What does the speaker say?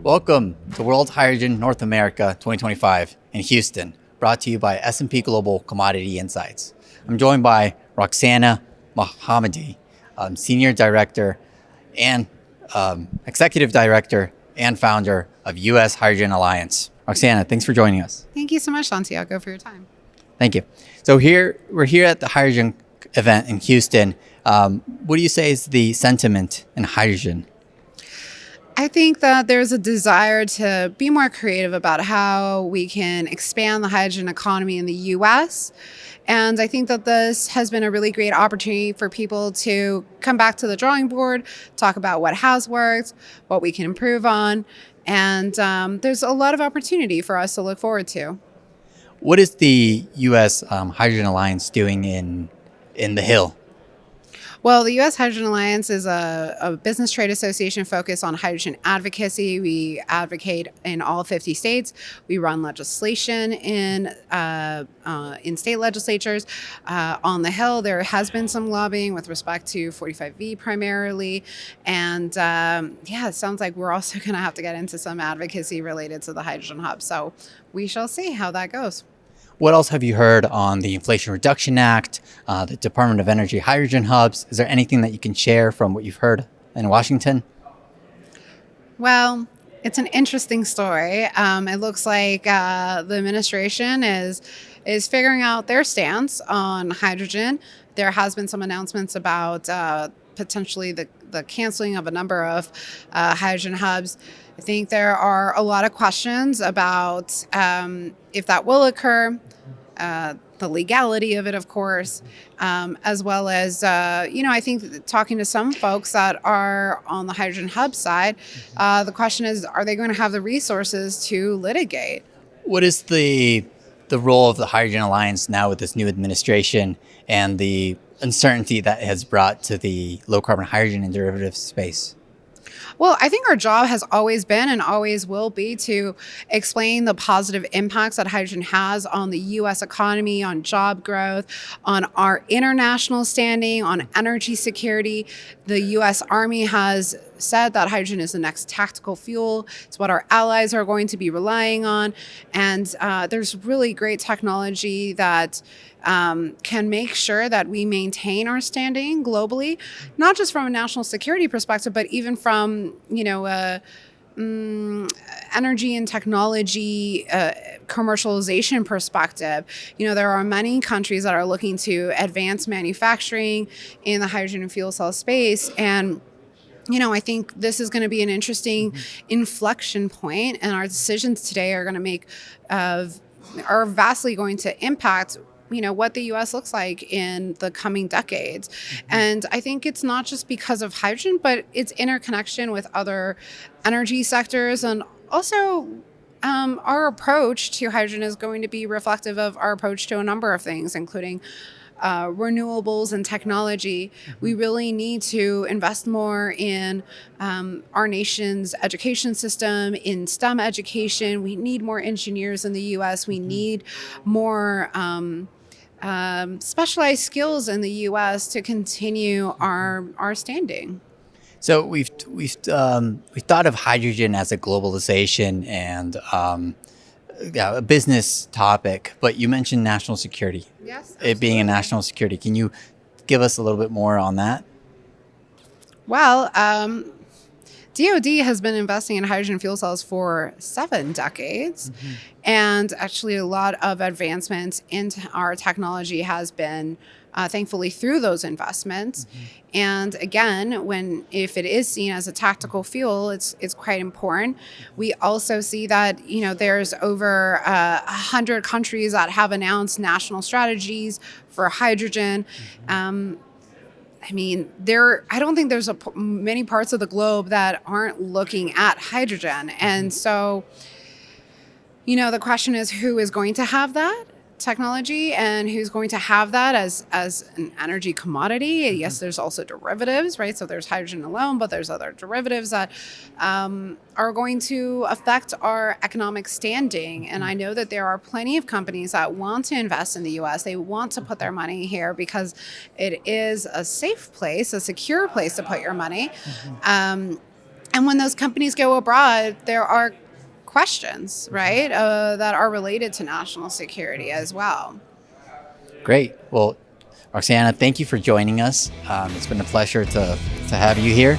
Welcome to World Hydrogen North America 2025 in Houston, brought to you by S&P Global Commodity Insights. I'm joined by Roxana Bekemohammadi, Senior Director and Executive Director and founder of U.S. Hydrogen Alliance. Roxana, thanks for joining us. Thank you so much, Santiago, for your time. Thank you. So we're here at the hydrogen event in Houston. What do you say is the sentiment in hydrogen? I think that there's a desire to be more creative about how we can expand the hydrogen economy in the U.S. And I think that this has been a really great opportunity for people to come back to the drawing board, talk about what has worked, what we can improve on. And there's a lot of opportunity for us to look forward to. What is the U.S. Hydrogen Alliance doing in the Hill? Well, the U.S. Hydrogen Alliance is a business trade association focused on hydrogen advocacy. We advocate in all 50 states. We run legislation in state legislatures. On the Hill, there has been some lobbying with respect to 45V primarily. And it sounds like we're also going to have to get into some advocacy related to the hydrogen hub. So we shall see how that goes. What else have you heard on the Inflation Reduction Act, the Department of Energy hydrogen hubs? Is there anything that you can share from what you've heard in Washington? Well, it's an interesting story. It looks like the administration is figuring out their stance on hydrogen. There has been some announcements about potentially the canceling of a number of hydrogen hubs. I think there are a lot of questions about if that will occur, the legality of it, of course, as well as, I think talking to some folks that are on the hydrogen hub side, the question is, are they going to have the resources to litigate? What is the role of the Hydrogen Alliance now with this new administration and the uncertainty that has brought to the low carbon hydrogen and derivatives space? Well, I think our job has always been and always will be to explain the positive impacts that hydrogen has on the U.S. economy, on job growth, on our international standing, on energy security. The U.S. Army has said that hydrogen is the next tactical fuel. It's what our allies are going to be relying on. And there's really great technology that can make sure that we maintain our standing globally, not just from a national security perspective, but even from, energy and technology commercialization perspective. There are many countries that are looking to advance manufacturing in the hydrogen and fuel cell space. And I think this is going to be an interesting inflection point, and our decisions today are going to make, are vastly going to impact what the U.S. looks like in the coming decades. And I think it's not just because of hydrogen, but its interconnection with other energy sectors. And also our approach to hydrogen is going to be reflective of our approach to a number of things, including renewables and technology. We really need to invest more in our nation's education system, in STEM education. We need more engineers in the U.S. We need more specialized skills in the U.S. to continue our standing. So we've thought of hydrogen as a globalization and a business topic, but you mentioned national security. Yes, absolutely. It being a national security. Can you give us a little bit more on that? Well, DOD has been investing in hydrogen fuel cells for 7 decades. And actually a lot of advancements into our technology has been thankfully through those investments. And again, if it is seen as a tactical fuel, it's quite important. We also see that, there's over 100 countries that have announced national strategies for hydrogen. I don't think there's many parts of the globe that aren't looking at hydrogen. And so, the question is, who is going to have that technology and who's going to have that as an energy commodity? Yes, there's also derivatives, right? So there's hydrogen alone, but there's other derivatives that are going to affect our economic standing. And I know that there are plenty of companies that want to invest in the U.S. They want to put their money here because it is a safe place, a secure place to put your money. And when those companies go abroad, there are questions, right, that are related to national security as well. Great. Well, Roxana, thank you for joining us. It's been a pleasure to have you here.